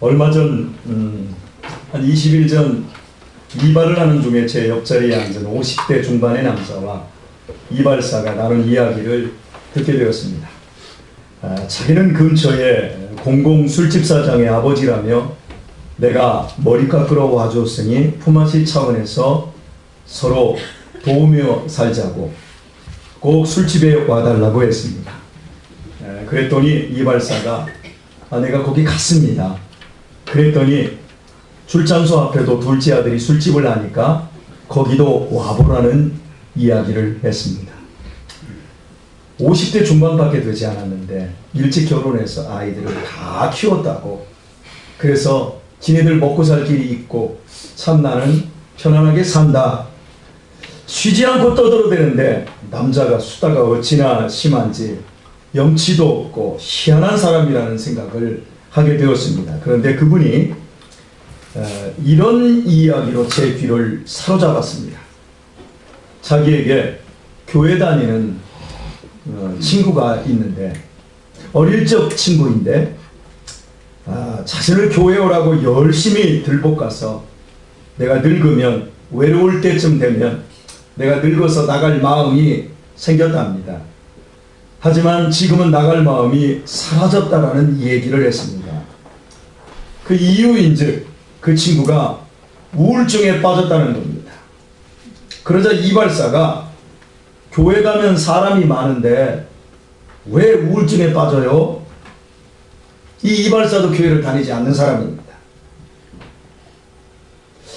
얼마 전 한 20일 전 이발을 하는 중에 제 옆자리에 앉은 50대 중반의 남자와 이발사가 나눈 이야기를 듣게 되었습니다. 자기는 근처에 공공 술집 사장의 아버지라며 내가 머리 깎으러 와줬으니 품앗이 차원에서 서로 도우며 살자고 꼭 술집에 와달라고 했습니다. 그랬더니 이발사가 내가 거기 갔습니다. 그랬더니 출장소 앞에도 둘째 아들이 술집을 하니까 거기도 와보라는 이야기를 했습니다. 50대 중반밖에 되지 않았는데 일찍 결혼해서 아이들을 다 키웠다고, 그래서 지네들 먹고 살 길이 있고 참 나는 편안하게 산다, 쉬지 않고 떠들어대는데 남자가 수다가 어찌나 심한지 염치도 없고 희한한 사람이라는 생각을 하게 되었습니다. 그런데 그분이 이런 이야기로 제 귀를 사로잡았습니다. 자기에게 교회 다니는 친구가 있는데, 어릴 적 친구인데 자신을 교회 오라고 열심히 들볶아서 내가 늙으면, 외로울 때쯤 되면 내가 늙어서 나갈 마음이 생겼답니다. 하지만 지금은 나갈 마음이 사라졌다라는 얘기를 했습니다. 그 이유인즉 그 친구가 우울증에 빠졌다는 겁니다. 그러자 이발사가 교회 가면 사람이 많은데 왜 우울증에 빠져요? 이 이발사도 교회를 다니지 않는 사람입니다.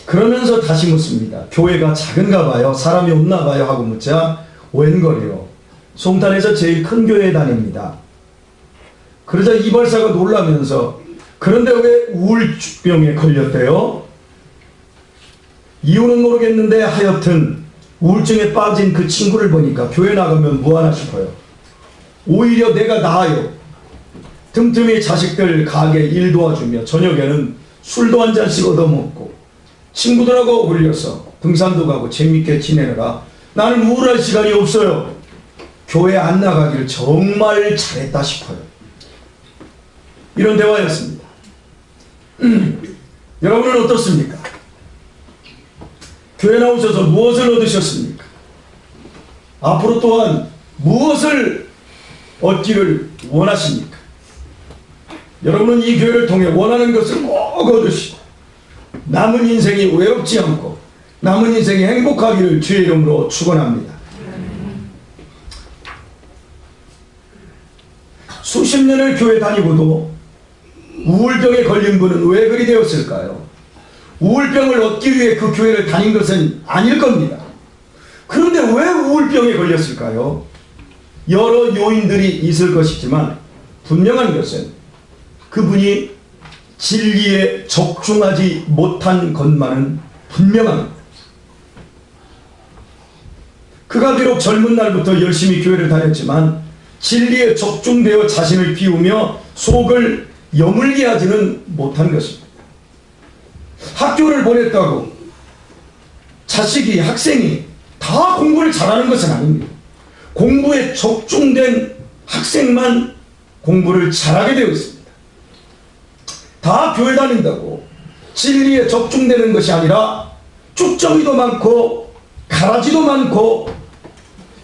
그러면서 다시 묻습니다. 교회가 작은가 봐요? 사람이 없나 봐요? 하고 묻자 웬걸이요? 송탄에서 제일 큰 교회에 다닙니다. 그러자 이발사가 놀라면서 그런데 왜 우울병에 걸렸대요? 이유는 모르겠는데 하여튼 우울증에 빠진 그 친구를 보니까 교회 나가면 뭐하나 싶어요. 오히려 내가 나아요. 틈틈이 자식들 가게 일 도와주며 저녁에는 술도 한 잔씩 얻어먹고 친구들하고 어울려서 등산도 가고 재밌게 지내느라 나는 우울할 시간이 없어요. 교회 안 나가기를 정말 잘했다 싶어요. 이런 대화였습니다. 여러분은 어떻습니까? 교회 나오셔서 무엇을 얻으셨습니까? 앞으로 또한 무엇을 얻기를 원하십니까? 여러분은 이 교회를 통해 원하는 것을 꼭 얻으시고 남은 인생이 외롭지 않고 남은 인생이 행복하기를 주의 이름으로 축원합니다. 수십 년을 교회 다니고도 우울병에 걸린 분은 왜 그리 되었을까요? 우울병을 얻기 위해 그 교회를 다닌 것은 아닐 겁니다. 그런데 왜 우울병에 걸렸을까요? 여러 요인들이 있을 것이지만 분명한 것은 그분이 진리에 적중하지 못한 것만은 분명합니다. 그가 비록 젊은 날부터 열심히 교회를 다녔지만 진리에 적중되어 자신을 비우며 속을 여물게 하지는 못한 것입니다. 학교를 보냈다고 자식이, 학생이 다 공부를 잘하는 것은 아닙니다. 공부에 적중된 학생만 공부를 잘하게 되어 있습니다. 다 교회 다닌다고 진리에 적중되는 것이 아니라 쭉정이도 많고 가라지도 많고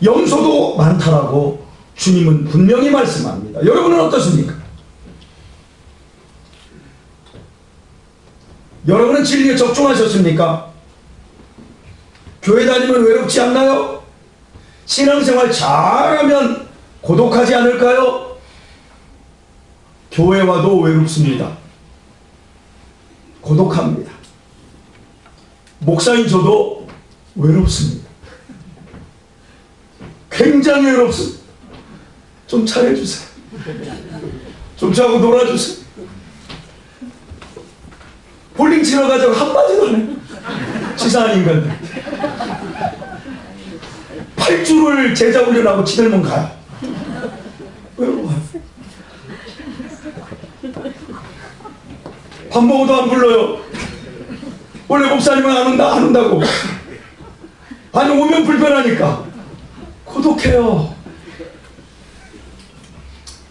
염소도 많다라고 주님은 분명히 말씀합니다. 여러분은 어떻습니까? 여러분은 진리에 적중하셨습니까? 교회 다니면 외롭지 않나요? 신앙생활 잘하면 고독하지 않을까요? 교회 와도 외롭습니다. 고독합니다. 목사인 저도 외롭습니다. 굉장히 외롭습니다. 좀 잘해주세요. 좀 자고 놀아주세요. 볼링 치러 가자고 한마디도 안 해요. 치사한 인간들. 8주를 제자 훈련하고 치들면 가요. 외로워요. 밥 먹어도 안 불러요. 원래 목사님은 안 온다고. 아니 오면 불편하니까. 고독 행복해요.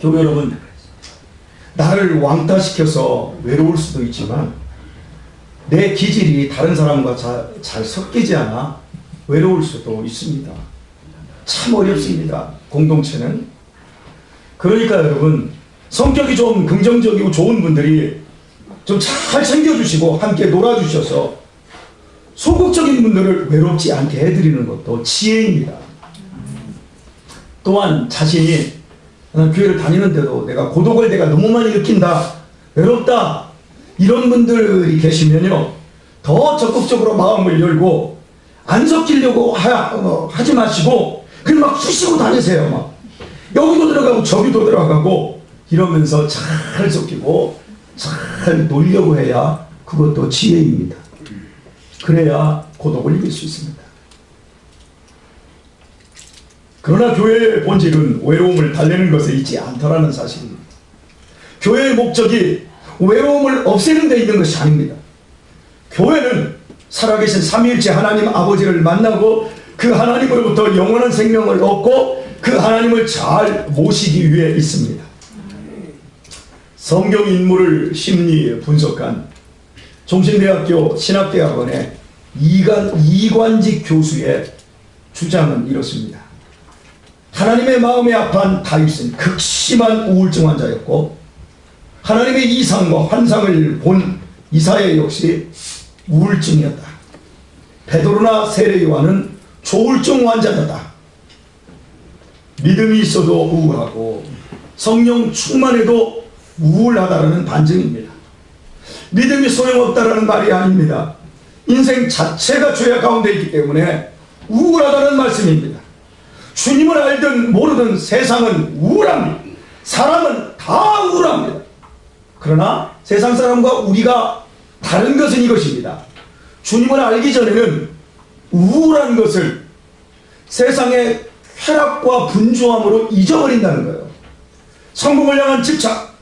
교회 여러분, 나를 왕따시켜서 외로울 수도 있지만 내 기질이 다른 사람과 잘 섞이지 않아 외로울 수도 있습니다. 참 어렵습니다. 공동체는. 그러니까 여러분, 성격이 좀 긍정적이고 좋은 분들이 좀 잘 챙겨주시고 함께 놀아주셔서 소극적인 분들을 외롭지 않게 해드리는 것도 지혜입니다. 또한 자신이 교회를 다니는데도 내가 고독을 내가 너무 많이 느낀다, 외롭다, 이런 분들이 계시면요, 더 적극적으로 마음을 열고 안 섞이려고 하지 마시고 그냥 막 쑤시고 다니세요. 막 여기도 들어가고 저기도 들어가고 이러면서 잘 섞이고 잘 놀려고 해야 그것도 지혜입니다. 그래야 고독을 이길 수 있습니다. 그러나 교회의 본질은 외로움을 달래는 것에 있지 않더라는 사실입니다. 교회의 목적이 외로움을 없애는 데 있는 것이 아닙니다. 교회는 살아계신 삼위일체 하나님 아버지를 만나고 그 하나님으로부터 영원한 생명을 얻고 그 하나님을 잘 모시기 위해 있습니다. 성경 인물을 심리 분석한 종신대학교 신학대학원의 이관직 교수의 주장은 이렇습니다. 하나님의 마음에 아파한 다윗은 극심한 우울증 환자였고 하나님의 이상과 환상을 본 이사야 역시 우울증이었다. 베드로나 세례 요한은 조울증 환자였다. 믿음이 있어도 우울하고 성령 충만해도 우울하다라는 반증입니다. 믿음이 소용없다라는 말이 아닙니다. 인생 자체가 죄악 가운데 있기 때문에 우울하다는 말씀입니다. 주님을 알든 모르든 세상은 우울합니다. 사람은 다 우울합니다. 그러나 세상 사람과 우리가 다른 것은 이것입니다. 주님을 알기 전에는 우울한 것을 세상의 쾌락과 분주함으로 잊어버린다는 거예요. 성공을 향한 집착,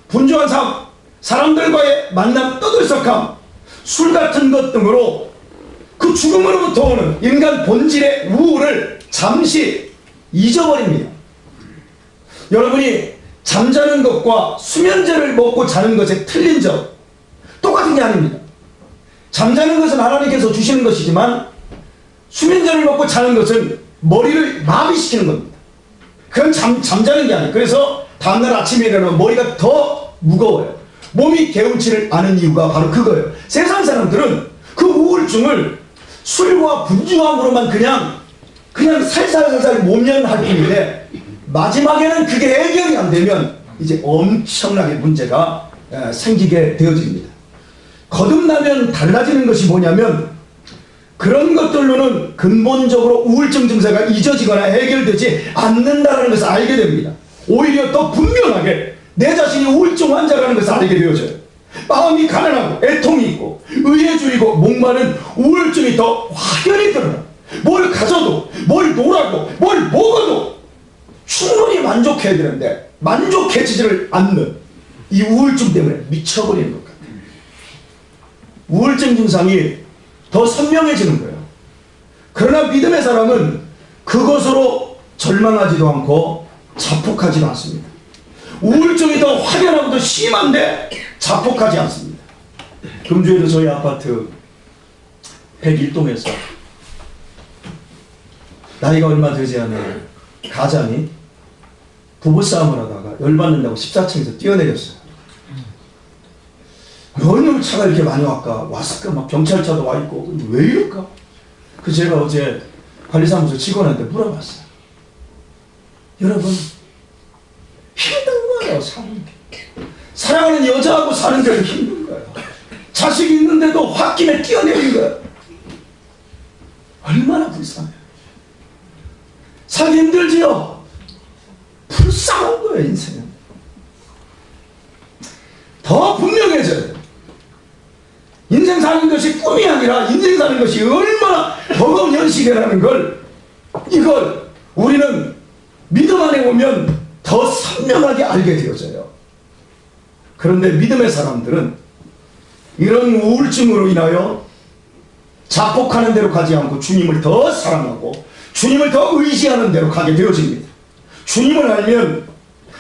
분주한 삶, 사람들과의 만남 떠들썩함, 술 같은 것 등으로 그 죽음으로부터 오는 인간 본질의 우울을 잠시 잊어버립니다. 여러분이 잠자는 것과 수면제를 먹고 자는 것에 틀린 점 똑같은 게 아닙니다. 잠자는 것은 하나님께서 주시는 것이지만 수면제를 먹고 자는 것은 머리를 마비시키는 겁니다. 그건 잠자는 게 아니에요. 그래서 다음날 아침에 일어나면 머리가 더 무거워요. 몸이 개운치를 않은 이유가 바로 그거예요. 세상 사람들은 그 우울증을 술과 분주함으로만 그냥 살살살살 모면할 뿐인데 마지막에는 그게 해결이 안 되면 이제 엄청나게 문제가 생기게 되어집니다. 거듭나면 달라지는 것이 뭐냐면 그런 것들로는 근본적으로 우울증 증세가 잊어지거나 해결되지 않는다는 것을 알게 됩니다. 오히려 더 분명하게 내 자신이 우울증 환자라는 것을 알게 되어져요. 마음이 가난하고 애통이 있고 의에 줄이고 목마른 우울증이 더 확연히 드러나. 뭘 가져도 뭘 놀아도 뭘 먹어도 충분히 만족해야 되는데 만족해지지를 않는 이 우울증 때문에 미쳐버리는 것 같아요. 우울증 증상이 더 선명해지는 거예요. 그러나 믿음의 사람은 그것으로 절망하지도 않고 자폭하지도 않습니다. 우울증이 더 확연하고 더 심한데 자폭하지 않습니다. 금주에도 저희 아파트 101동에서 나이가 얼마 되지 않은 가장이 부부싸움을 하다가 열받는다고 14층에서 뛰어내렸어요. 어느 차가 이렇게 많이 왔을까? 막 경찰차도 와 있고 왜 이럴까? 그 제가 어제 관리사무소 직원한테 물어봤어요. 여러분 힘든 거예요. 사는 게. 사랑하는 여자하고 사는 게 힘든 거예요. 자식이 있는데도 홧김에 뛰어내린 거예요. 얼마나 불쌍해요. 살기 힘들지요? 불쌍한 거예요. 인생은 더 분명해져요. 인생 사는 것이 꿈이 아니라 인생 사는 것이 얼마나 버거운 현실이라는 걸, 이걸 우리는 믿음 안에 오면 더 선명하게 알게 되어져요. 그런데 믿음의 사람들은 이런 우울증으로 인하여 자폭하는 대로 가지 않고 주님을 더 사랑하고 주님을 더 의지하는 대로 가게 되어집니다. 주님을 알면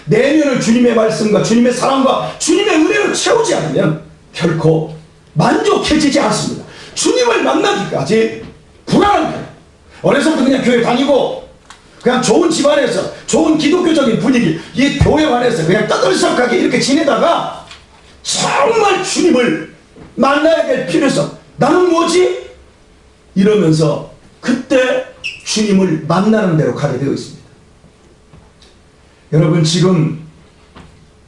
내면을 주님의 말씀과 주님의 사랑과 주님의 은혜로 채우지 않으면 결코 만족해지지 않습니다. 주님을 만나기까지 불안한 거예요. 어려서부터 그냥 교회 다니고 그냥 좋은 집안에서 좋은 기독교적인 분위기, 이 교회 안에서 그냥 떠들썩하게 이렇게 지내다가 정말 주님을 만나야 될 필요성, 나는 뭐지? 이러면서 그때 주님을 만나는 대로 가게 되어 있습니다. 여러분 지금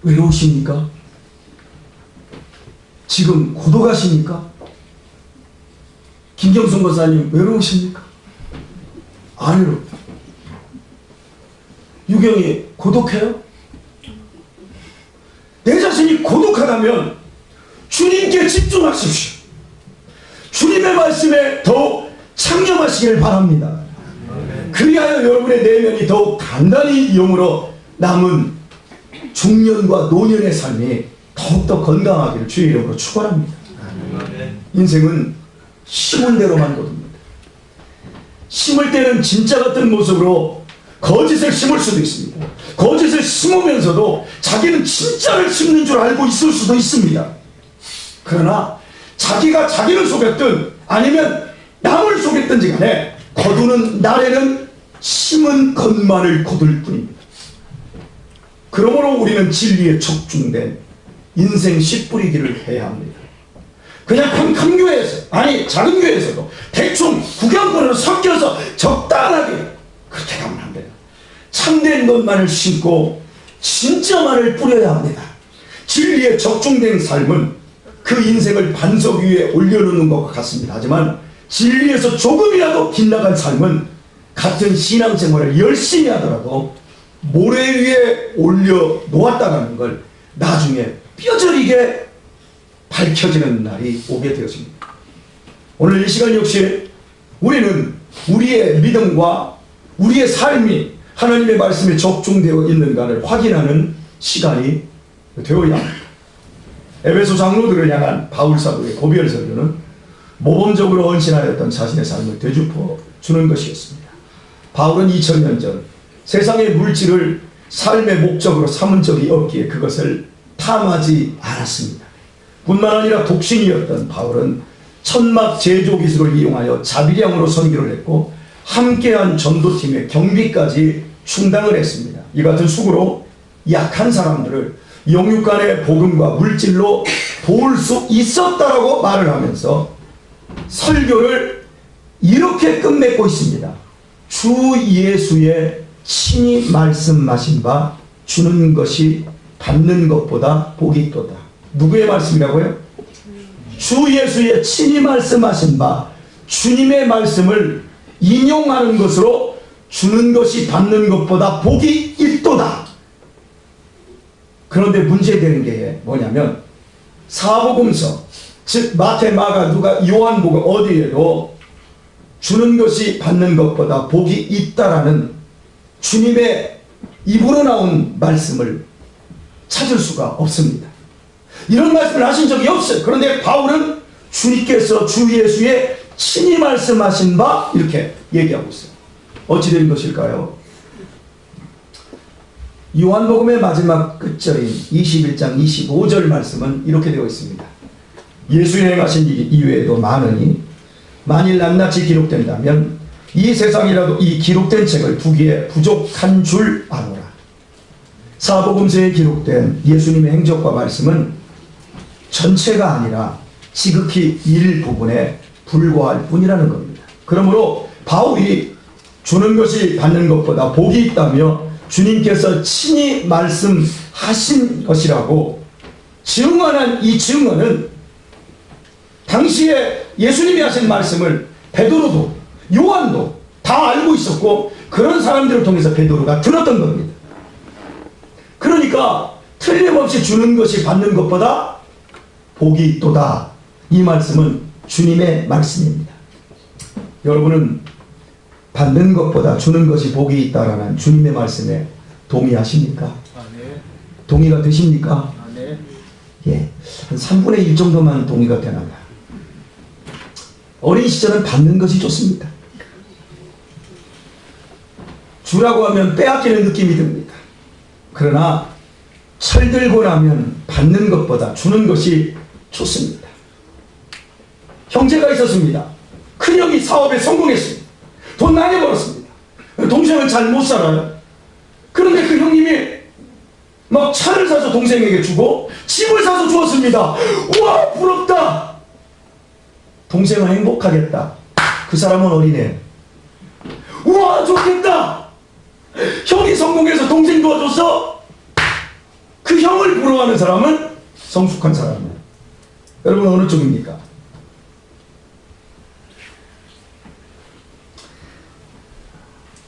외로우십니까? 지금 고독하십니까? 김경순 권사님 외로우십니까? 안 외롭다. 유경이 고독해요? 내 자신이 고독하다면 주님께 집중하십시오. 주님의 말씀에 더욱 창념하시길 바랍니다. 그리하여 여러분의 내면이 더욱 단단히 영으로 남은 중년과 노년의 삶이 더욱더 건강하기를 주의 이름으로 축원합니다. 인생은 심은 대로만 거둡니다. 심을 때는 진짜 같은 모습으로 거짓을 심을 수도 있습니다. 거짓을 심으면서도 자기는 진짜를 심는 줄 알고 있을 수도 있습니다. 그러나 자기가 자기를 속였든 아니면 남을 속였든지 간에 거두는 날에는 심은 것만을 거둘 뿐입니다. 그러므로 우리는 진리에 적중된 인생 씨 뿌리기를 해야 합니다. 그냥 큰 교회에서, 아니 작은 교회에서도 대충 구경꾼으로 섞여서 적당하게 그렇게 가면 안 돼요. 참된 것만을 심고 진짜만을 뿌려야 합니다. 진리에 적중된 삶은 그 인생을 반석 위에 올려놓는 것과 같습니다. 하지만 진리에서 조금이라도 빗나간 삶은 같은 신앙생활을 열심히 하더라도 모래 위에 올려놓았다는 걸 나중에 뼈저리게 밝혀지는 날이 오게 되었습니다. 오늘 이 시간 역시 우리는 우리의 믿음과 우리의 삶이 하나님의 말씀에 적중되어 있는가를 확인하는 시간이 되어야 합니다. 에베소 장로들을 향한 바울 사도의 고별 설교는 모범적으로 헌신하였던 자신의 삶을 되짚어 주는 것이었습니다. 바울은 2000년 전 세상의 물질을 삶의 목적으로 삼은 적이 없기에 그것을 탐하지 않았습니다. 뿐만 아니라 독신이었던 바울은 천막 제조 기술을 이용하여 자비량으로 선교를 했고 함께한 전도팀의 경비까지 충당을 했습니다. 이 같은 수고로 약한 사람들을 영육간의 복음과 물질로 도울 수 있었다라고 말을 하면서 설교를 이렇게 끝맺고 있습니다. 주 예수의 친히 말씀하신 바 주는 것이 받는 것보다 복이 있도다. 누구의 말씀이라고요? 주 예수의 친히 말씀하신 바 주님의 말씀을 인용하는 것으로 주는 것이 받는 것보다 복이 있도다. 그런데 문제되는 게 뭐냐면 사복음서 즉 마태, 마가, 누가, 요한복음 어디에도 주는 것이 받는 것보다 복이 있다라는 주님의 입으로 나온 말씀을 찾을 수가 없습니다. 이런 말씀을 하신 적이 없어요. 그런데 바울은 주님께서 주 예수의 친히 말씀하신 바 이렇게 얘기하고 있어요. 어찌 된 것일까요? 요한복음의 마지막 끝절인 21장 25절 말씀은 이렇게 되어 있습니다. 예수의 행하신 일 이외에도 많으니 만일 낱낱이 기록된다면 이 세상이라도 이 기록된 책을 두기에 부족한 줄 아노라. 사복음서에 기록된 예수님의 행적과 말씀은 전체가 아니라 지극히 일부분에 불과할 뿐이라는 겁니다. 그러므로 바울이 주는 것이 받는 것보다 복이 있다며 주님께서 친히 말씀하신 것이라고 증언한 이 증언은 당시에 예수님이 하신 말씀을 베드로도 요한도 다 알고 있었고 그런 사람들을 통해서 베드로가 들었던 겁니다. 그러니까 틀림없이 주는 것이 받는 것보다 복이 있도다. 이 말씀은 주님의 말씀입니다. 여러분은 받는 것보다 주는 것이 복이 있다라는 주님의 말씀에 동의하십니까? 네. 동의가 되십니까? 네. 예, 한 3분의 1 정도만 동의가 되나 봐요. 어린 시절은 받는 것이 좋습니다. 주라고 하면 빼앗기는 느낌이 듭니다. 그러나 철들고 나면 받는 것보다 주는 것이 좋습니다. 형제가 있었습니다. 큰형이 사업에 성공했습니다. 돈 많이 벌었습니다. 동생은 잘 못 살아요. 그런데 그 형님이 막 차를 사서 동생에게 주고 집을 사서 주었습니다. 우와, 부럽다. 동생은 행복하겠다. 그 사람은 어린애. 우와, 좋겠다. 형이 성공해서 동생 도와줬어. 그 형을 부러워하는 사람은 성숙한 사람이에요. 여러분 어느 쪽입니까?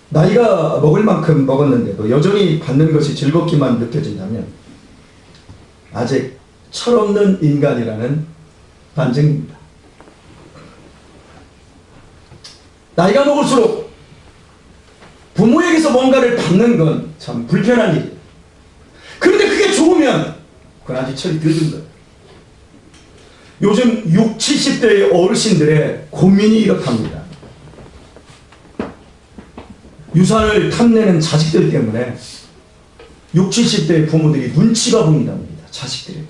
나이가 먹을 만큼 먹었는데도 여전히 받는 것이 즐겁기만 느껴진다면 아직 철없는 인간이라는 반증입니다. 나이가 먹을수록 부모에게서 뭔가를 받는 건 참 불편한 일이에요. 그런데 그게 좋으면 그건 아직 철이 늦은 거예요. 요즘 60, 70대의 어르신들의 고민이 이렇답니다. 유산을 탐내는 자식들 때문에 60, 70대의 부모들이 눈치가 보인답니다. 자식들에게.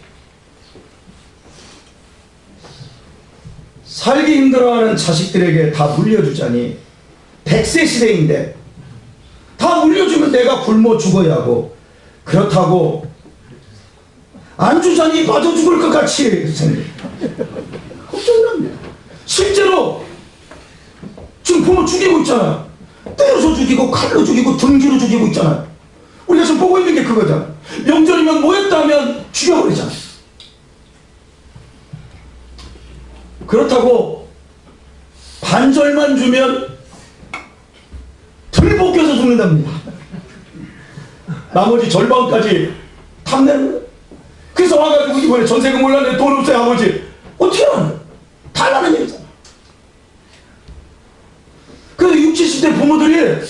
살기 힘들어하는 자식들에게 다 물려주자니 100세 시대인데 다 물려주면 내가 굶어 죽어야 하고, 그렇다고 안 주자니 빠져 죽을 것 같이 생깁니다. 걱정납니다. 실제로 지금 부모 죽이고 있잖아요. 때려서 죽이고 칼로 죽이고 등기로 죽이고 있잖아요. 우리가 지금 보고 있는 게 그거잖아요. 명절이면 뭐 했다 하면 죽여버리잖아요. 그렇다고 반절만 주면 불 벗겨서 죽는답니다. 나머지 절반까지 탐내는 거예요. 그래서 와가지고 이번에 전세금 올랐는데 돈 없어요 아버지. 어떻게 하는 거예요? 달라는 얘기잖아. 그래서 60, 70대 부모들이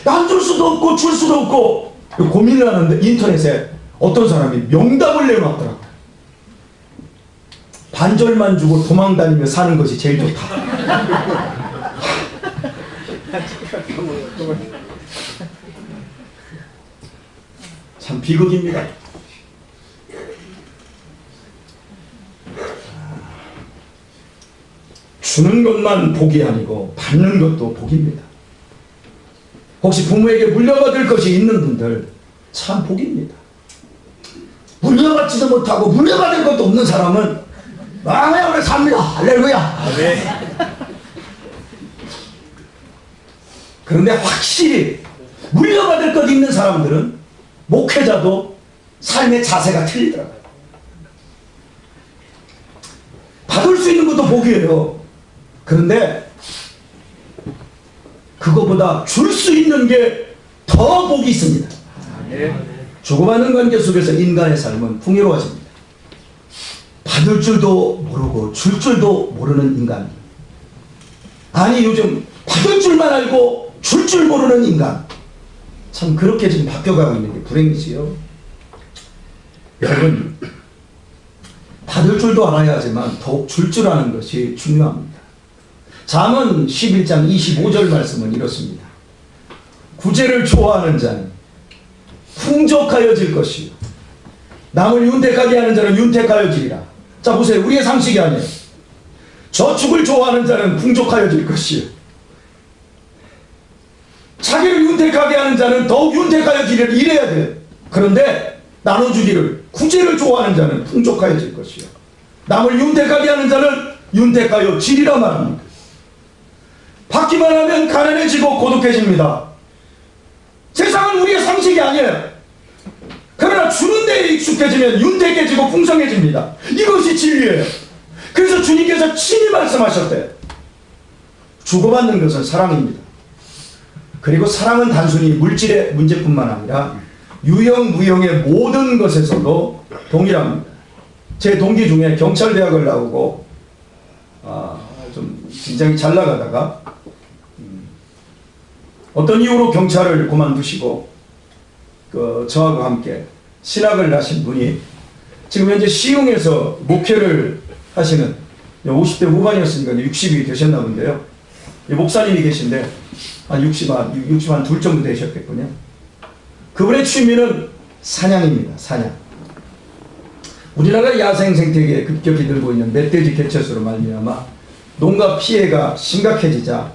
안 줄 수도 없고 줄 수도 없고 고민을 하는데 인터넷에 어떤 사람이 명답을 내놓았더라고요. 반절만 주고 도망다니며 사는 것이 제일 좋다. 참 비극입니다. 주는 것만 복이 아니고 받는 것도 복입니다. 혹시 부모에게 물려받을 것이 있는 분들 참 복입니다. 물려받지도 못하고 물려받을 것도 없는 사람은 그냥 오래 삽니다. 할렐루야. 그런데 확실히 물려받을 것 있는 사람들은 목회자도 삶의 자세가 틀리더라고요. 받을 수 있는 것도 복이에요. 그런데 그거보다 줄 수 있는 게 더 복이 있습니다. 주고받는 관계 속에서 인간의 삶은 풍요로워집니다. 받을 줄도 모르고 줄 줄도 모르는 인간. 아니 요즘 받을 줄만 알고 줄 줄 모르는 인간. 참 그렇게 지금 바뀌어가고 있는 게 불행이지요. 여러분 받을 줄도 알아야 하지만 더욱 줄 줄 아는 것이 중요합니다. 잠언 11장 25절 말씀은 이렇습니다. 구제를 좋아하는 자는 풍족하여질 것이요 남을 윤택하게 하는 자는 윤택하여지리라. 자 보세요. 우리의 상식이 아니에요. 저축을 좋아하는 자는 풍족하여질 것이요 자기를 윤택하게 하는 자는 더욱 윤택하여지리라. 이래야 돼요. 그런데 나눠주기를 구제를 좋아하는 자는 풍족하여질 것이요 남을 윤택하게 하는 자는 윤택하여지리라 말합니다. 받기만 하면 가난해지고 고독해집니다. 세상은 우리의 상식이 아니에요. 그러나 주는 데에 익숙해지면 윤택해지고 풍성해집니다. 이것이 진리예요. 그래서 주님께서 친히 말씀하셨대요. 주고받는 것은 사랑입니다. 그리고 사랑은 단순히 물질의 문제뿐만 아니라 유형 무형의 모든 것에서도 동일합니다. 제 동기 중에 경찰대학을 나오고 좀 굉장히 잘 나가다가 어떤 이유로 경찰을 그만두시고 저하고 함께 신학을 하신 분이 지금 현재 시흥에서 목회를 하시는 50대 후반이었으니까 60이 되셨나 본데요. 목사님이 계신데 한 60한 둘 정도 되셨겠군요. 그분의 취미는 사냥입니다. 사냥. 우리나라 야생 생태계에 급격히 늘고 있는 멧돼지 개체수로 말미암아 농가 피해가 심각해지자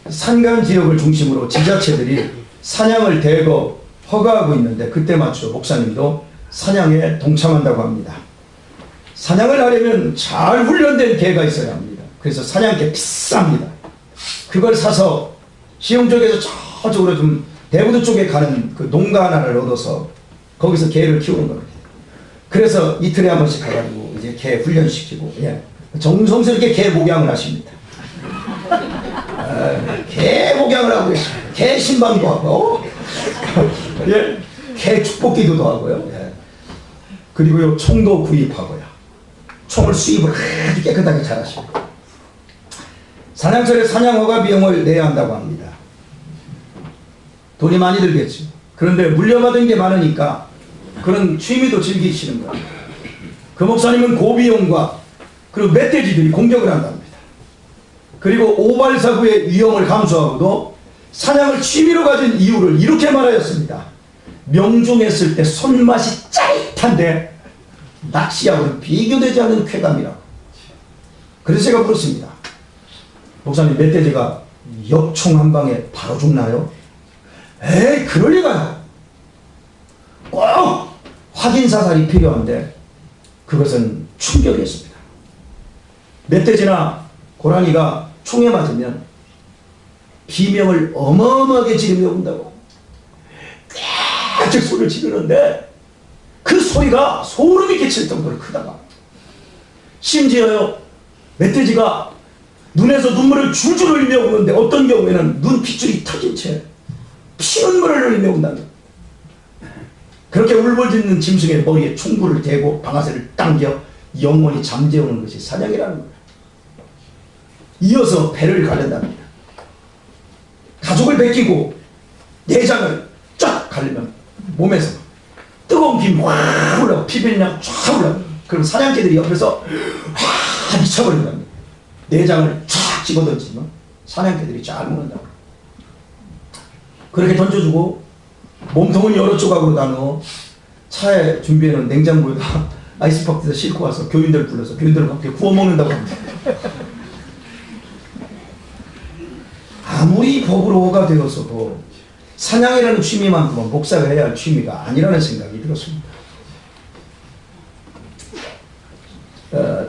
산간 지역을 중심으로 지자체들이 사냥을 대거 허가하고 있는데, 그때 맞춰 목사님도 사냥에 동참한다고 합니다. 사냥을 하려면 잘 훈련된 개가 있어야 합니다. 그래서 사냥개 비쌉니다. 그걸 사서 시흥 쪽에서 저쪽으로 좀 대구도 쪽에 가는 그 농가 하나를 얻어서 거기서 개를 키우는 겁니다. 그래서 이틀에 한 번씩 가가지고 이제 개 훈련시키고, 예, 정성스럽게 개 목양을 하십니다. 개 목양을 하고 계십니다. 개 신방도 하고, 예, 개 축복기도도 하고요. 예. 그리고요, 총도 구입하고요. 총을 수입을 아주 깨끗하게 잘 하십니다. 사냥철에 사냥허가 비용을 내야 한다고 합니다. 돈이 많이 들겠죠. 그런데 물려받은 게 많으니까 그런 취미도 즐기시는 거예요. 그 목사님은 고비용과 그리고 멧돼지들이 공격을 한답니다. 그리고 오발사구의 위험을 감수하고도 사냥을 취미로 가진 이유를 이렇게 말하였습니다. 명중했을 때 손맛이 짜릿한데 낚시하고는 비교되지 않는 쾌감이라고. 그래서 제가 물었습니다. 목사님, 멧돼지가 엽총 한 방에 바로 죽나요? 에이, 그럴 리가요. 꼭 확인 사살이 필요한데 그것은 충격이었습니다. 멧돼지나 고라니가 총에 맞으면 비명을 어마어마하게 지르며 운다고 꽥 소리를 지르는데 그 소리가 소름이 끼칠 정도로 크다가, 심지어요, 멧돼지가 눈에서 눈물을 줄줄 흘리며 우는데 어떤 경우에는 눈핏줄이 터진 채 피눈물을 흘리며 운다는, 그렇게 울부짖는 짐승의 머리에 총구를 대고 방아쇠를 당겨 영원히 잠재우는 것이 사냥이라는 거예요. 이어서 배를 가른답니다. 가죽을 벗기고 내장을 쫙 가르면 몸에서 뜨거운 김이 확 올라오고 피변이랑 쫙 올라오고, 그럼 사냥개들이 옆에서 확 미쳐버린답니다. 내장을 쫙 집어던지면 사냥개들이 쫙 먹는다고. 그렇게 던져주고 몸통은 여러 조각으로 나누어 차에 준비해놓은 냉장고에다 아이스박스에다 싣고 와서 교인들 불러서 교인들을 함께 구워 먹는다고 합니다. 아무리 법으로 허가되어서도 사냥이라는 취미만큼은 목사가 해야 할 취미가 아니라는 생각이 들었습니다.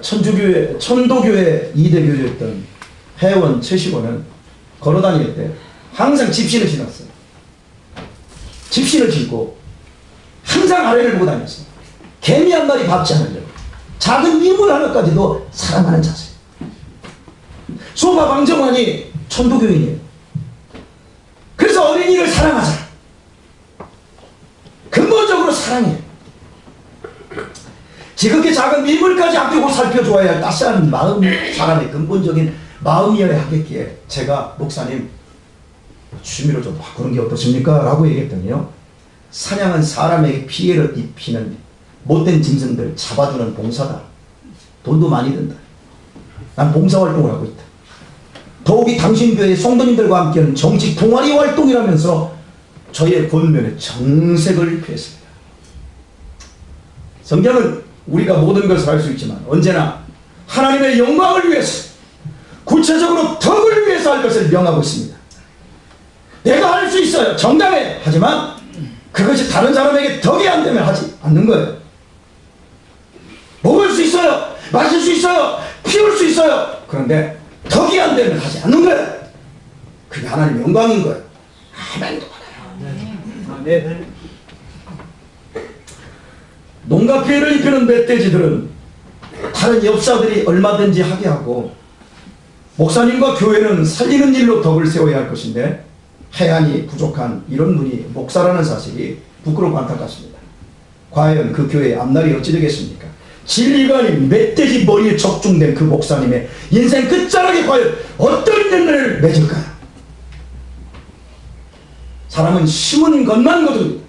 천도교회 2대 교주였던 회원 최시곤은 걸어다닐 때 항상 집신을 신었어요. 집신을 신고 항상 아래를 보고 다녔어요. 개미 한 마리 밟지 않으려고. 작은 이물 하나까지도 사랑하는 자세. 소바 방정환이 천도교인이에요. 그래서 어린이를 사랑하자. 근본적으로 사랑해요. 지극히 작은 미물까지 아끼고 살펴줘야 할 따스한 마음, 사람의 근본적인 마음이어야 하겠기에 제가 목사님 취미로 좀 바꾸는 게 어떻습니까? 라고 얘기했더니요, 사냥은 사람에게 피해를 입히는 못된 짐승들 잡아주는 봉사다. 돈도 많이 든다. 난 봉사활동을 하고 있다. 더욱이 당신 교회 성도님들과 함께하는 정치 동아리 활동이라면서 저의 권면에 정색을 표했습니다. 성경은 우리가 모든 것을 할 수 있지만 언제나 하나님의 영광을 위해서, 구체적으로 덕을 위해서 할 것을 명하고 있습니다. 내가 할 수 있어요. 정당해. 하지만 그것이 다른 사람에게 덕이 안 되면 하지 않는 거예요. 먹을 수 있어요. 마실 수 있어요. 피울 수 있어요. 그런데 덕이 안 되면 하지 않는 거예요. 그게 하나님의 영광인 거예요. 아멘. 아멘. 농가 피해를 입히는 멧돼지들은 다른 엽사들이 얼마든지 하게 하고, 목사님과 교회는 살리는 일로 덕을 세워야 할 것인데 해안이 부족한 이런 분이 목사라는 사실이 부끄럽고 안타깝습니다. 과연 그 교회의 앞날이 어찌 되겠습니까? 진리가 아닌 멧돼지 머리에 적중된 그 목사님의 인생 끝자락에 과연 어떤 열매를 맺을까요? 사람은 심은 것만 거둡니다.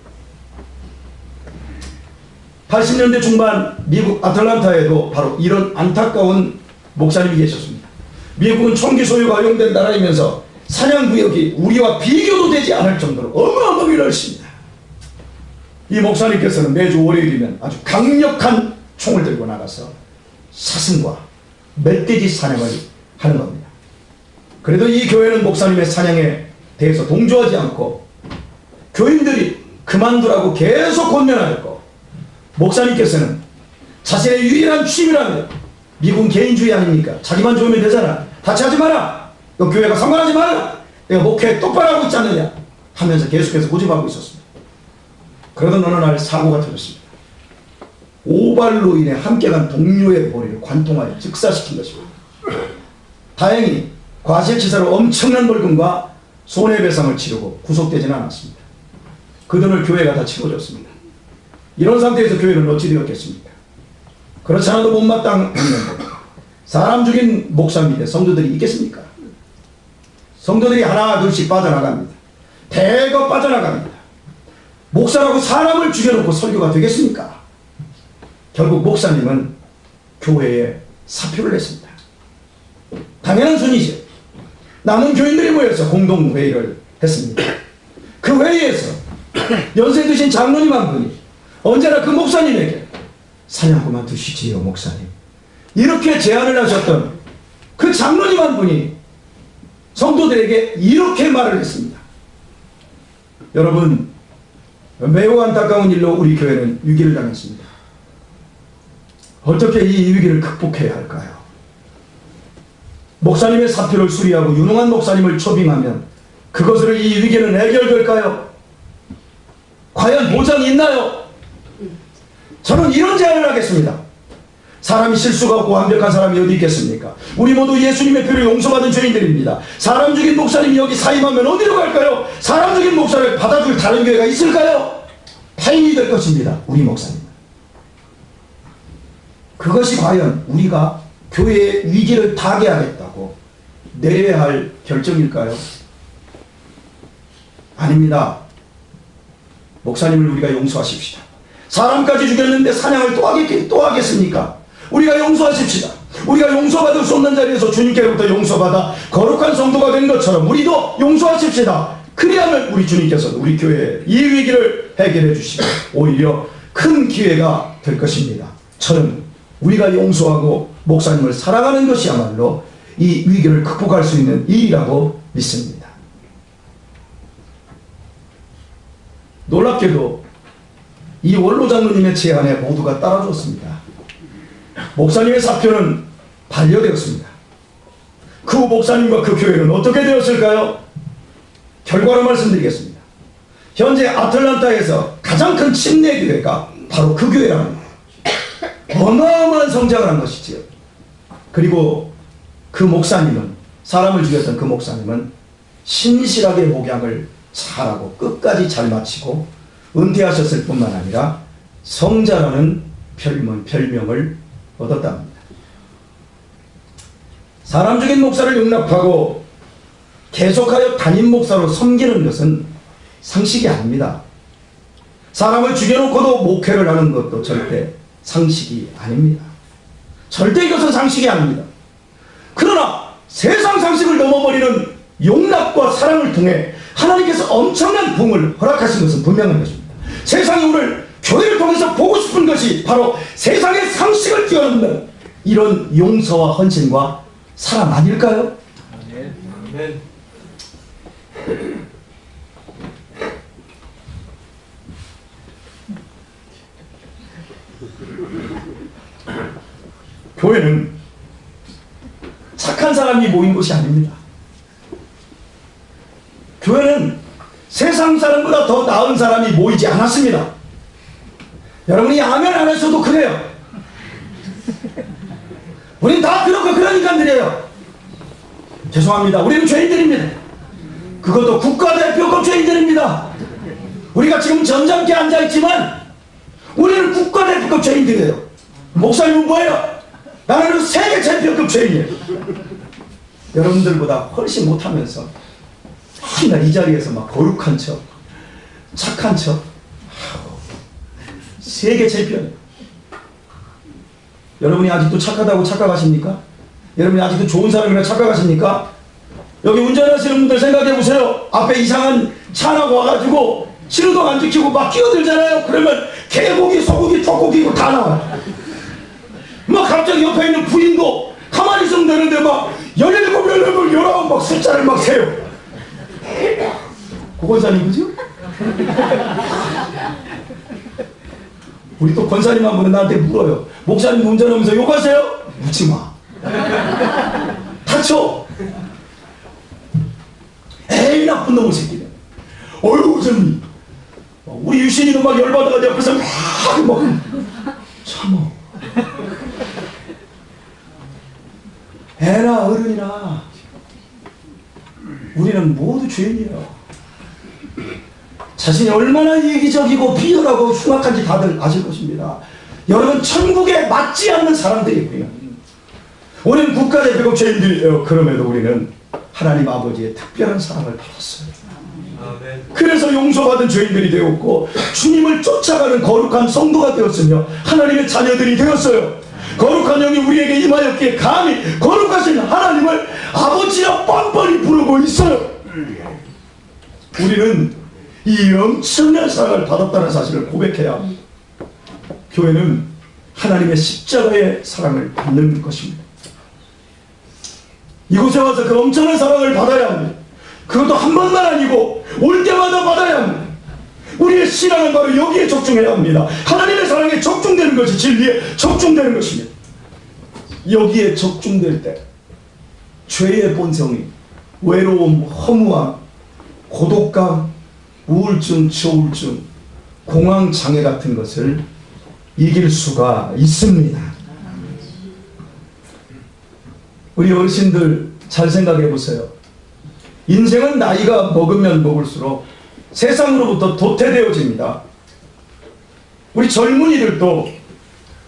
80년대 중반 미국 아틀란타에도 바로 이런 안타까운 목사님이 계셨습니다. 미국은 총기 소유가 허용된 나라이면서 사냥구역이 우리와 비교도 되지 않을 정도로 어마어마하게 넓습니다. 이 목사님께서는 매주 월요일이면 아주 강력한 총을 들고 나가서 사슴과 멧돼지 사냥을 하는 겁니다. 그래도 이 교회는 목사님의 사냥에 대해서 동조하지 않고 교인들이 그만두라고 계속 권면하였고, 목사님께서는 자신의 유일한 취미라면, 미국은 개인주의 아닙니까? 자기만 좋으면 되잖아. 같이 하지 마라. 너 교회가 상관하지 마라. 내가 목회 똑바로 하고 있지 않느냐 하면서 계속해서 고집하고 있었습니다. 그러던 어느 날 사고가 터졌습니다. 오발로 인해 함께 간 동료의 머리를 관통하여 즉사시킨 것입니다. 다행히 과실치사로 엄청난 벌금과 손해배상을 치르고 구속되지는 않았습니다. 그 돈을 교회가 다 치러줬습니다. 이런 상태에서 교회는 어찌 되었겠습니까? 그렇지 않아도 못마땅했는데 사람 죽인 목사 밑에 성도들이 있겠습니까? 성도들이 하나 둘씩 빠져나갑니다. 대거 빠져나갑니다. 목사라고 사람을 죽여놓고 설교가 되겠습니까? 결국 목사님은 교회에 사표를 냈습니다. 당연한 순이죠. 남은 교인들이 모여서 공동회의를 했습니다. 그 회의에서 연세 드신 장로님 한 분이 언제나 그 목사님에게 사냥 그만두시지요 목사님, 이렇게 제안을 하셨던 그 장로님 한 분이 성도들에게 이렇게 말을 했습니다. 여러분, 매우 안타까운 일로 우리 교회는 위기를 당했습니다. 어떻게 이 위기를 극복해야 할까요? 목사님의 사표를 수리하고 유능한 목사님을 초빙하면 그것으로 이 위기는 해결될까요? 과연 보장이 있나요? 저는 이런 제안을 하겠습니다. 사람이 실수가 없고 완벽한 사람이 어디 있겠습니까? 우리 모두 예수님의 피로 용서받은 죄인들입니다. 사람 죽인 목사님이 여기 사임하면 어디로 갈까요? 사람 죽인 목사를 받아줄 다른 교회가 있을까요? 타인이 될 것입니다. 우리 목사님. 그것이 과연 우리가 교회의 위기를 타개하겠다고 내려야 할 결정일까요? 아닙니다. 목사님을 우리가 용서하십시다. 사람까지 죽였는데 사냥을 또 하겠습니까? 우리가 용서하십시다. 우리가 용서받을 수 없는 자리에서 주님께로부터 용서받아 거룩한 성도가 된 것처럼 우리도 용서하십시다. 그리하면 우리 주님께서는 우리 교회의 이 위기를 해결해 주시고 오히려 큰 기회가 될 것입니다. 저는 우리가 용서하고 목사님을 사랑하는 것이야말로 이 위기를 극복할 수 있는 일이라고 믿습니다. 놀랍게도 이 원로 장로님의 제안에 모두가 따라줬습니다. 목사님의 사표는 반려되었습니다. 그 목사님과 그 교회는 어떻게 되었을까요? 결과로 말씀드리겠습니다. 현재 아틀란타에서 가장 큰 침례교회가 바로 그 교회랍니다. 어마어마한 성장을 한 것이지요. 그리고 그 목사님은, 사람을 죽였던 그 목사님은 신실하게 목양을 잘하고 끝까지 잘 마치고 은퇴하셨을 뿐만 아니라 성자라는 별명을 얻었답니다. 사람 죽인 목사를 용납하고 계속하여 담임 목사로 섬기는 것은 상식이 아닙니다. 사람을 죽여놓고도 목회를 하는 것도 절대 상식이 아닙니다. 절대 이것은 상식이 아닙니다. 그러나 세상 상식을 넘어버리는 용납과 사랑을 통해 하나님께서 엄청난 부흥을 허락하신 것은 분명한 것입니다. 세상이 오늘 교회를 통해서 보고 싶은 것이 바로 세상의 상식을 뛰어넘는 이런 용서와 헌신과 사랑 아닐까요? 아멘. 교회는 착한 사람이 모인 곳이 아닙니다. 교회는 세상 사람보다 더 나은 사람이 모이지 않았습니다. 여러분이 아멘 안 하셔도 그래요. 우린 다 그렇고 그런 인간들이에요. 죄송합니다. 우리는 죄인들입니다. 그것도 국가대표급 죄인들입니다. 우리가 지금 점잖게 앉아있지만 우리는 국가대표급 죄인들이에요. 목사님은 뭐예요? 나는 세계 챔피언급 죄인이에요. 여러분들보다 훨씬 못하면서 맨날 이 자리에서 막 거룩한 척, 착한 척, 세계 챔피언. 여러분이 아직도 착하다고 착각하십니까? 여러분이 아직도 좋은 사람이라 착각하십니까? 여기 운전하시는 분들 생각해 보세요. 앞에 이상한 차가 와가지고 신호등 안 지키고 막 끼어들잖아요. 그러면 개고기, 소고기, 족고기 이거 다 나와요. 막 갑자기 옆에 있는 부인도 가만히 있으면 되는데 막 17, 18, 19 막 숫자를 막 세요. 고 권사님 그죠? 우리 또 권사님 한 분은 나한테 물어요. 목사님 운전하면서 욕하세요? 묻지마. 다쳐. 에이 나쁜 놈의 새끼네. 어휴 좀 우리 유신이도 막 열받아가지고 옆에서 막 참어. 애나 어른이나 우리는 모두 죄인이에요. 자신이 얼마나 이기적이고 비열하고 흉악한지 다들 아실 것입니다. 여러분 천국에 맞지 않는 사람들이고요. 우리는 국가대표급 죄인들이에요. 그럼에도 우리는 하나님 아버지의 특별한 사랑을 받았어요. 그래서 용서받은 죄인들이 되었고 주님을 쫓아가는 거룩한 성도가 되었으며 하나님의 자녀들이 되었어요. 거룩한 영이 우리에게 임하였기에 감히 거룩하신 하나님을 아버지라 뻔뻔히 부르고 있어요. 우리는 이 엄청난 사랑을 받았다는 사실을 고백해야 합니다. 교회는 하나님의 십자가의 사랑을 받는 것입니다. 이곳에 와서 그 엄청난 사랑을 받아야 합니다. 그것도 한 번만 아니고 올 때마다 받아야 합니다. 우리의 신앙은 바로 여기에 적중해야 합니다. 하나님의 사랑에 적중되는 것이 진리에 적중되는 것입니다. 여기에 적중될 때 죄의 본성이 외로움, 허무함, 고독감, 우울증, 저울증, 공황장애 같은 것을 이길 수가 있습니다. 우리 어르신들 잘 생각해 보세요. 인생은 나이가 먹으면 먹을수록 세상으로부터 도태되어집니다. 우리 젊은이들도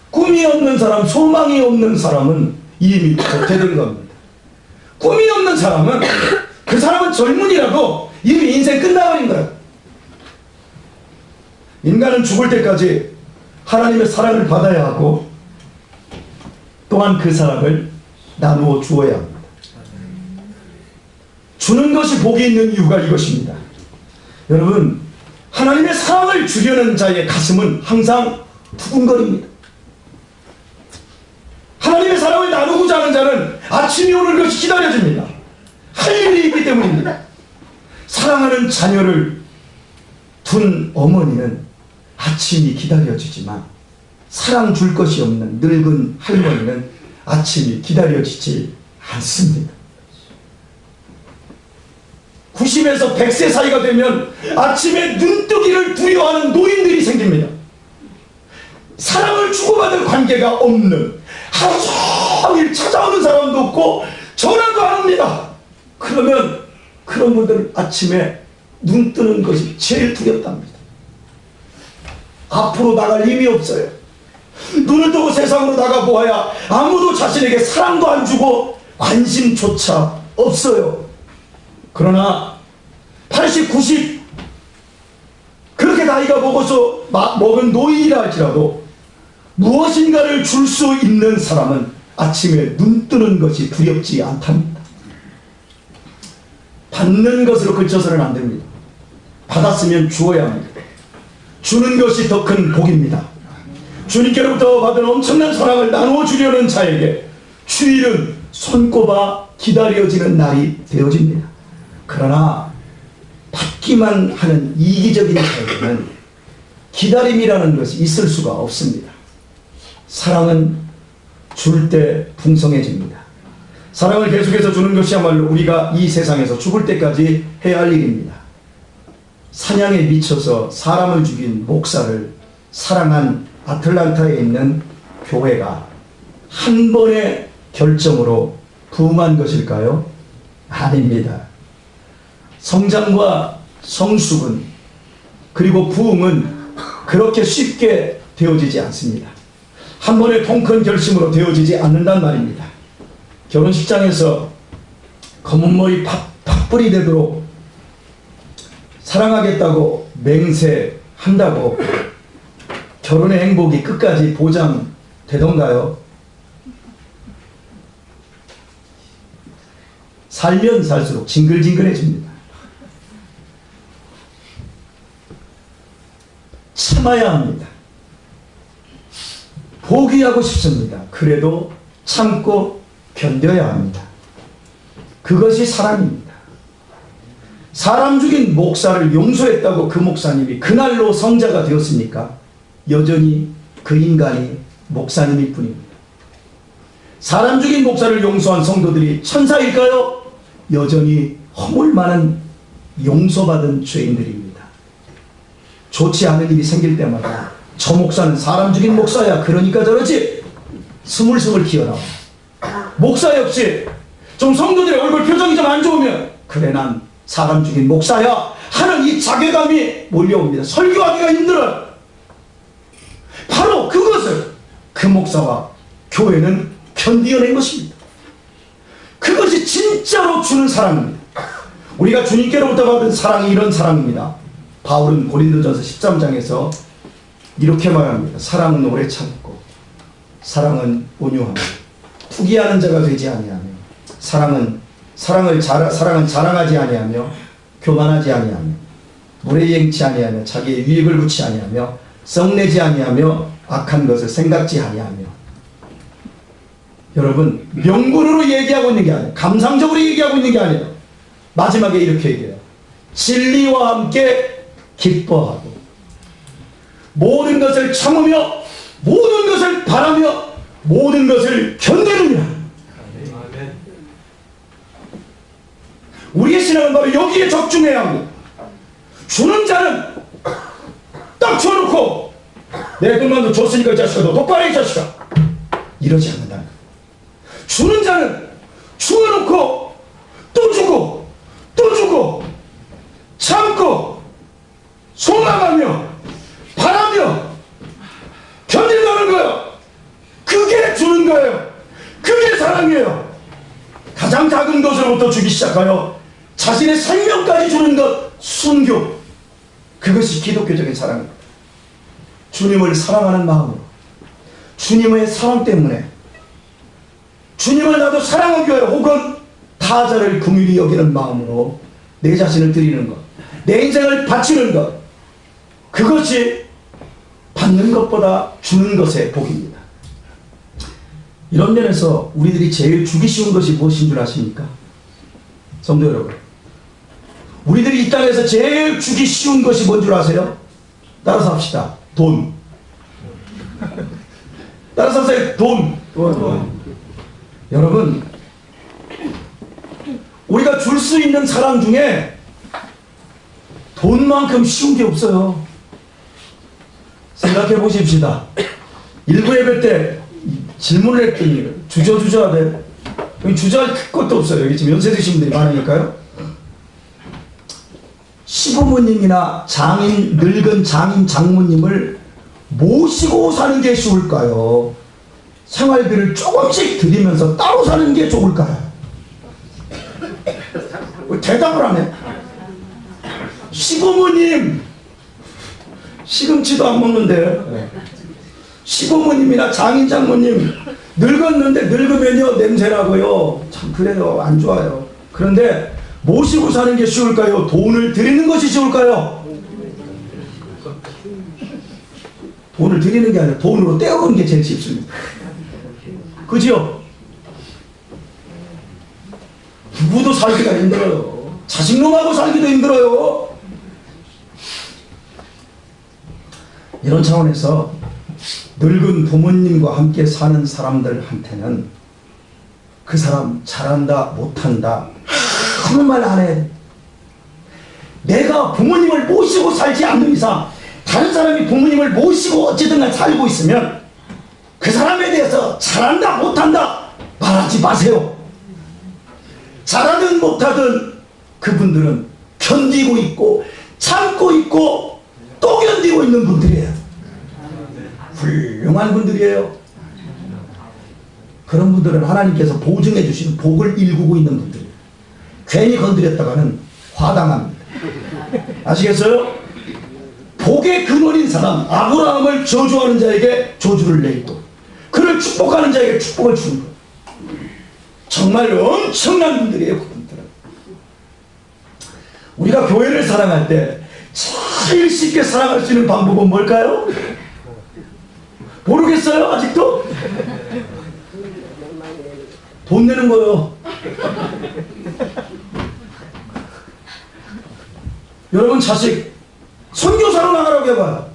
꿈이 없는 사람, 소망이 없는 사람은 이미 도태된 겁니다. 꿈이 없는 사람은 그 사람은 젊은이라도 이미 인생 끝나버린 거예요. 인간은 죽을 때까지 하나님의 사랑을 받아야 하고 또한 그 사랑을 나누어 주어야 합니다. 주는 것이 복이 있는 이유가 이것입니다. 여러분, 하나님의 사랑을 주려는 자의 가슴은 항상 두근거립니다. 하나님의 사랑을 나누고자 하는 자는 아침이 오는 것이 기다려집니다. 할 일이 있기 때문입니다. 사랑하는 자녀를 둔 어머니는 아침이 기다려지지만 사랑 줄 것이 없는 늙은 할머니는 아침이 기다려지지 않습니다. 90에서 100세 사이가 되면 아침에 눈뜨기를 두려워하는 노인들이 생깁니다. 사랑을 주고받을 관계가 없는, 하루 종일 찾아오는 사람도 없고 전화도 안 합니다. 그러면 그런 분들은 아침에 눈 뜨는 것이 제일 두렵답니다. 앞으로 나갈 힘이 없어요. 눈을 뜨고 세상으로 나가보아야 아무도 자신에게 사랑도 안 주고 관심조차 없어요. 그러나 80, 90 그렇게 나이가 먹어서 먹은 노인이라 할지라도 무엇인가를 줄 수 있는 사람은 아침에 눈 뜨는 것이 두렵지 않답니다. 받는 것으로 그쳐서는 안 됩니다. 받았으면 주어야 합니다. 주는 것이 더 큰 복입니다. 주님께로부터 받은 엄청난 사랑을 나누어 주려는 자에게 주일은 손꼽아 기다려지는 날이 되어집니다. 그러나 받기만 하는 이기적인 자에게는 기다림이라는 것이 있을 수가 없습니다. 사랑은 줄 때 풍성해집니다. 사랑을 계속해서 주는 것이야말로 우리가 이 세상에서 죽을 때까지 해야 할 일입니다. 사냥에 미쳐서 사람을 죽인 목사를 사랑한 아틀란타에 있는 교회가 한 번의 결정으로 부흥한 것일까요? 아닙니다. 성장과 성숙은 그리고 부흥은 그렇게 쉽게 되어지지 않습니다. 한 번의 통큰 결심으로 되어지지 않는단 말입니다. 결혼식장에서 검은 머리 팥불이 되도록 사랑하겠다고 맹세한다고 결혼의 행복이 끝까지 보장되던가요? 살면 살수록 징글징글해집니다. 참아야 합니다. 포기하고 싶습니다. 그래도 참고 견뎌야 합니다. 그것이 사랑입니다. 사람 죽인 목사를 용서했다고 그 목사님이 그날로 성자가 되었습니까? 여전히 그 인간이 목사님일 뿐입니다. 사람 죽인 목사를 용서한 성도들이 천사일까요? 여전히 허물 많은 용서받은 죄인들입니다. 좋지 않은 일이 생길 때마다 저 목사는 사람 죽인 목사야, 그러니까 저러지, 스물스물 튀어나와. 목사 역시 좀 성도들의 얼굴 표정이 좀 안 좋으면 그래 난 사람 죽인 목사야 하는 이 자괴감이 몰려옵니다. 설교하기가 힘들어요. 바로 그것을 그 목사와 교회는 견디어낸 것입니다. 그것이 진짜로 주는 사랑입니다. 우리가 주님께로부터 받은 사랑이 이런 사랑입니다. 바울은 고린도전서 13장에서 이렇게 말합니다. 사랑은 오래 참고 사랑은 온유하고 투기하는 자가 되지 아니하며 사랑은 자랑하지 아니하며 교만하지 아니하며 무례행치 아니하며 자기의 유익을 굳지 아니하며 썩내지 아니하며 악한 것을 생각지 아니하며. 여러분, 명분으로 얘기하고 있는 게 아니에요. 감상적으로 얘기하고 있는 게 아니에요. 마지막에 이렇게 얘기해요. 진리와 함께 기뻐하고 모든 것을 참으며 모든 것을 바라며 모든 것을 견디느냐. 우리의 신앙은 바로 여기에 적중해야 합니다. 주는 자는 딱 줘놓고 내 돈만도 줬으니까 이 자식아 너 똑바로 해, 이 자식아, 이러지 않는다. 주는 자는 주어놓고 또 주고 또 주고 참고 소망하며 바라며 견딘다는 거예요. 그게 주는 거예요. 그게 사랑이에요. 가장 작은 것으로부터 주기 시작하여 자신의 생명까지 주는 것, 순교. 그것이 기독교적인 사랑입니다. 주님을 사랑하는 마음으로, 주님의 사랑 때문에 주님을 나도 사랑하기 위하여 혹은 타자를 긍휼히 여기는 마음으로 내 자신을 드리는 것, 내 인생을 바치는 것, 그것이 받는 것보다 주는 것의 복입니다. 이런 면에서 우리들이 제일 주기 쉬운 것이 무엇인 줄 아십니까? 성도 여러분, 우리들이 이 땅에서 제일 주기 쉬운 것이 뭔 줄 아세요? 따라서 합시다. 돈. 따라서 하세요. 돈. 여러분, 우리가 줄 수 있는 사랑 중에 돈만큼 쉬운 게 없어요. 생각해 보십시다. 일부 예배 때 질문을 했더니 주저하대. 여기 주저할 것도 없어요. 여기 지금 연세 드신 분들이 많으니까요. 시부모님이나 장인, 늙은 장인, 장모님을 모시고 사는 게 쉬울까요? 생활비를 조금씩 드리면서 따로 사는 게 좋을까요? 대답을 안 해. 시부모님, 시금치도 안 먹는데 시부모님이나 장인, 장모님 늙었는데 늙으면요 냄새나고요, 참 그래요, 안 좋아요. 그런데 모시고 사는 게 쉬울까요? 돈을 드리는 것이 쉬울까요? 돈을 드리는 게 아니라 돈으로 떼어오는 게 제일 쉽습니다. 그죠? 부부도 살기가 힘들어요. 자식놈하고 살기도 힘들어요. 이런 차원에서 늙은 부모님과 함께 사는 사람들한테는 그 사람 잘한다 못한다 아무 말 안 해. 내가 부모님을 모시고 살지 않는 이상 다른 사람이 부모님을 모시고 어찌든 살고 있으면 그 사람에 대해서 잘한다 못한다 말하지 마세요. 잘하든 못하든 그분들은 견디고 있고 참고 있고 또 견디고 있는 분들이에요. 훌륭한 분들이에요. 그런 분들은 하나님께서 보증해 주신 복을 일구고 있는 분들이에요. 괜히 건드렸다가는 화당합니다. 아시겠어요? 복의 근원인 사람 아브라함을 저주하는 자에게 저주를 내리고 그를 축복하는 자에게 축복을 주는 거예요. 정말 엄청난 분들이에요. 그분들은 우리가 교회를 사랑할 때 제일 쉽게 사랑할 수 있는 방법은 뭘까요? 모르겠어요? 아직도? 돈 내는 거요. 여러분 자식 선교사로 나가라고 해봐요.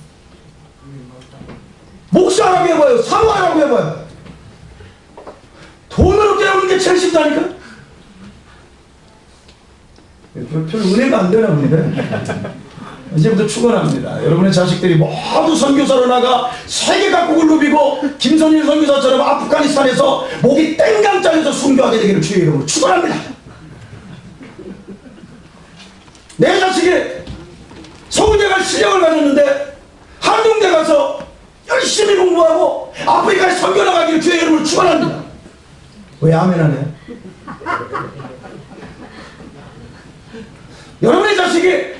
목사라고 해봐요. 사모하라고 해봐요. 돈으로 깨우는 게 제일 쉽다니까? 별 은혜가 안 되나 본데. 이제부터 축원합니다. 여러분의 자식들이 모두 선교사로 나가 세계 각국을 누비고 김선일 선교사처럼 아프가니스탄에서 목이 땡강 잘려서 순교하게 되기를 주의 이름으로 축원합니다. 내 자식이 서울대 갈 실력을 가졌는데 한동대 가서 열심히 공부하고 아프리카에 선교 나가기를 주의 이름으로 축원합니다. 왜 아멘 안 해요? 여러분의 자식이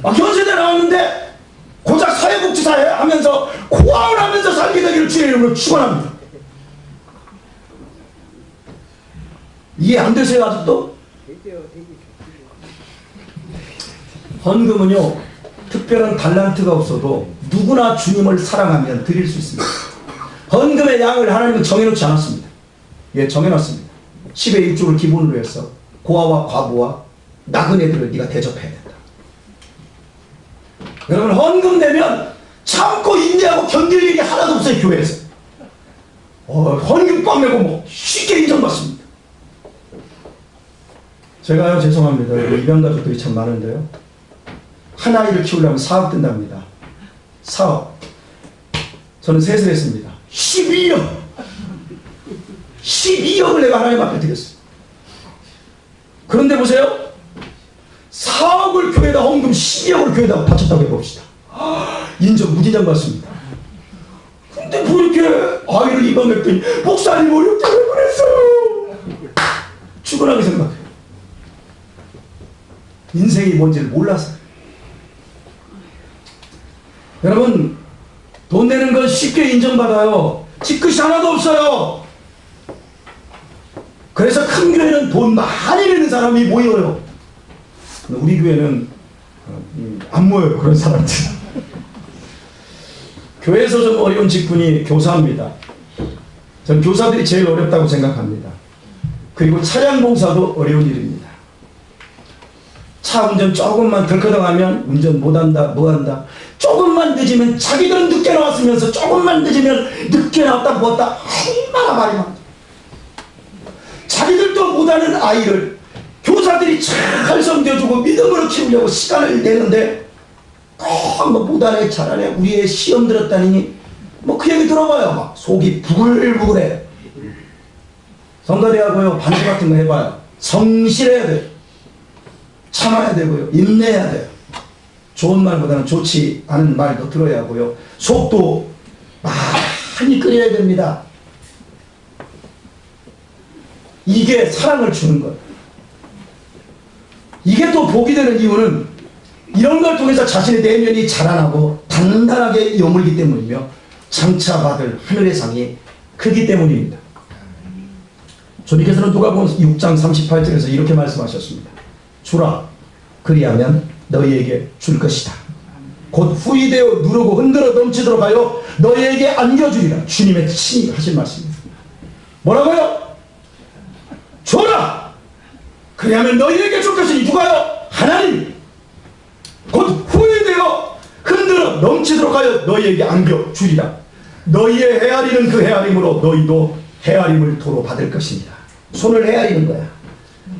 현세대 나왔는데 고작 사회복지사에 하면서 고아원 하면서 살게 되기를 주의 이름으로 축원합니다. 이해 안 되세요 아직도? 헌금은요 특별한 달란트가 없어도 누구나 주님을 사랑하면 드릴 수 있습니다. 헌금의 양을 하나님은 정해놓지 않았습니다. 예, 정해놨습니다. 10의 1조를 기본으로 해서 고아와 과부와 나그네들을 네가 대접해야 된다. 여러분 헌금 내면 참고 인내하고 견딜 일이 하나도 없어요. 교회에서 헌금 꽉 내고 뭐 쉽게 인정받습니다. 제가요 죄송합니다. 입양 가족들이 참 많은데요, 한 아이를 키우려면 4억 든답니다. 4억. 저는 셋을 했습니다. 12억을 내가 하나님 앞에 드렸어요. 그런데 보세요, 4억을 교회에다 헌금 12억을 교회에다 바쳤다고 해봅시다. 인정 무진장 받습니다. 근데 뭐 이렇게 아이를 입양했더니 목사님 어렵게 왜 그랬어요? 죽으라고 생각해요. 인생이 뭔지를 몰라서. 여러분 돈 내는 건 쉽게 인정받아요. 뒤끝이 하나도 없어요. 그래서 큰 교회는 돈 많이 내는 사람이 모여요. 우리 교회는 안 모여요. 그런 사람들. 교회에서 좀 어려운 직분이 교사입니다. 저는 교사들이 제일 어렵다고 생각합니다. 그리고 차량 봉사도 어려운 일입니다. 차 운전 조금만 덜커덩하면 운전 못한다 뭐한다, 조금만 늦으면 자기들은 늦게 나왔으면서 조금만 늦으면 늦게 나왔다 뭐했다 얼마나 말이 많다. 자기들도 못하는 아이를 교사들이 잘 섬겨주고 믿음으로 키우려고 시간을 내는데 꼭 뭐 못하네 잘하네 우리 애 시험 들었다니 뭐 그 얘기 들어봐요. 막 속이 부글부글해. 성가대하고요 반주 같은 거 해봐요. 성실해야 돼요. 참아야 되고요. 인내해야 돼요. 좋은 말보다는 좋지 않은 말도 들어야 하고요. 속도 많이 끓여야 됩니다. 이게 사랑을 주는 거예요. 이게 또 복이 되는 이유는 이런 걸 통해서 자신의 내면이 자라나고 단단하게 여물기 때문이며 장차 받을 하늘의 상이 크기 때문입니다. 주님께서는 누가복음 6장 38절에서 이렇게 말씀하셨습니다. 주라 그리하면 너희에게 줄 것이다. 곧 후이되어 누르고 흔들어 넘치도록 하여 너희에게 안겨주리라. 주님의 친히 하신 말씀입니다. 뭐라고요? 줘라! 그리하면 너희에게 줄 것이니 누가요? 하나님. 곧 후이되어 흔들어 넘치도록 하여 너희에게 안겨주리라. 너희의 헤아리는 그 헤아림으로 너희도 헤아림을 도로 받을 것입니다. 손을 헤아리는 거야.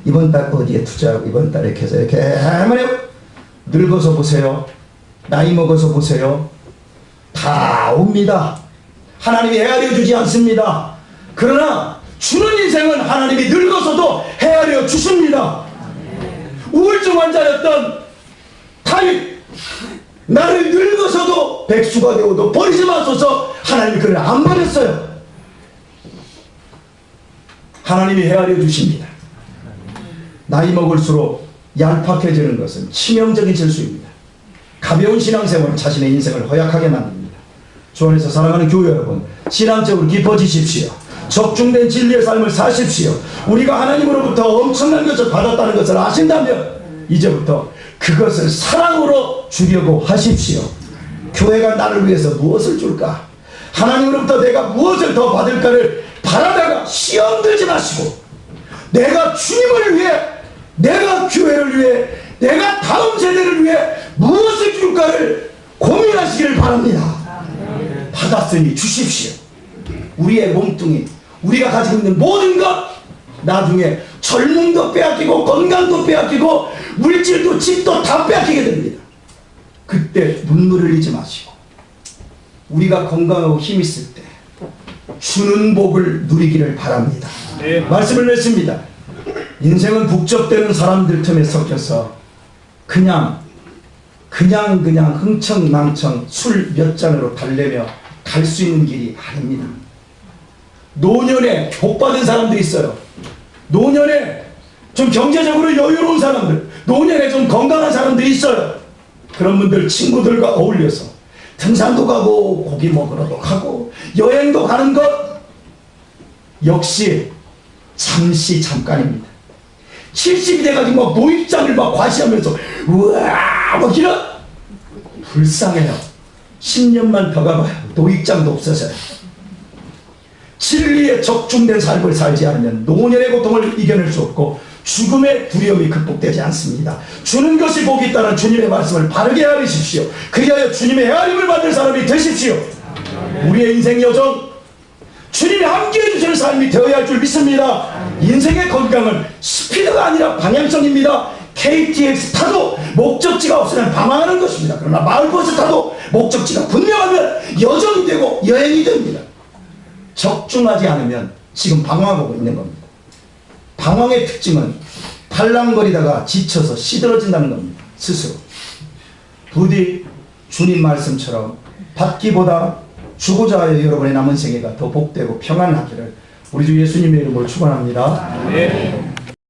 이번 달 어디에 투자하고 이번 달에 계속 이렇게 해만해요. 늙어서 보세요. 나이 먹어서 보세요. 다 옵니다. 하나님이 헤아려 주지 않습니다. 그러나 주는 인생은 하나님이 늙어서도 헤아려 주십니다. 우울증 환자였던 다윗, 나를 늙어서도 백수가 되어도 버리지 마소서. 하나님이 그를 안 버렸어요. 하나님이 헤아려 주십니다. 나이 먹을수록 얄팍해지는 것은 치명적인 질수입니다. 가벼운 신앙생활은 자신의 인생을 허약하게 만듭니다. 주 안에서 사랑하는 교회 여러분, 신앙적으로 깊어지십시오. 적중된 진리의 삶을 사십시오. 우리가 하나님으로부터 엄청난 것을 받았다는 것을 아신다면 이제부터 그것을 사랑으로 주려고 하십시오. 교회가 나를 위해서 무엇을 줄까? 하나님으로부터 내가 무엇을 더 받을까를 바라다가 시험 들지 마시고, 내가 주님을 위해, 내가 교회를 위해, 내가 다음 세대를 위해 무엇을 줄까를 고민하시기를 바랍니다. 받았으니 주십시오. 우리의 몸뚱이, 우리가 가지고 있는 모든 것, 나중에 젊음도 빼앗기고 건강도 빼앗기고 물질도 집도 다 빼앗기게 됩니다. 그때 눈물을 흘리지 마시고, 우리가 건강하고 힘 있을 때 주는 복을 누리기를 바랍니다. 네. 말씀을 맺습니다. 인생은 북적대는 사람들 틈에 섞여서 그냥 흥청망청 술 몇 잔으로 달래며 갈 수 있는 길이 아닙니다. 노년에 복받은 사람들이 있어요. 노년에 좀 경제적으로 여유로운 사람들, 노년에 좀 건강한 사람들이 있어요. 그런 분들 친구들과 어울려서 등산도 가고 고기 먹으러도 가고 여행도 가는 것 역시 잠깐입니다. 70이 돼가지고 막 모입장을 막 과시하면서 우와 막 이런, 불쌍해요. 10년만 더 가봐요. 노익장도 없어져요. 진리에 적중된 삶을 살지 않으면 노년의 고통을 이겨낼 수 없고 죽음의 두려움이 극복되지 않습니다. 주는 것이 복이 있다는 주님의 말씀을 바르게 헤아리십시오. 그리하여 주님의 헤아림을 받을 사람이 되십시오. 우리의 인생 여정, 주님이 함께해 주시는 삶이 되어야 할 줄 믿습니다. 인생의 건강은 스피드가 아니라 방향성입니다. KTX 타도 목적지가 없으면 방황하는 것입니다. 그러나 마을버스 타도 목적지가 분명하면 여정이 되고 여행이 됩니다. 적중하지 않으면 지금 방황하고 있는 겁니다. 방황의 특징은 팔랑거리다가 지쳐서 시들어진다는 겁니다. 스스로. 부디 주님 말씀처럼 받기보다 주고자 하여 여러분의 남은 생애가 더 복되고 평안하기를 우리 주 예수님의 이름으로 축원합니다. 네.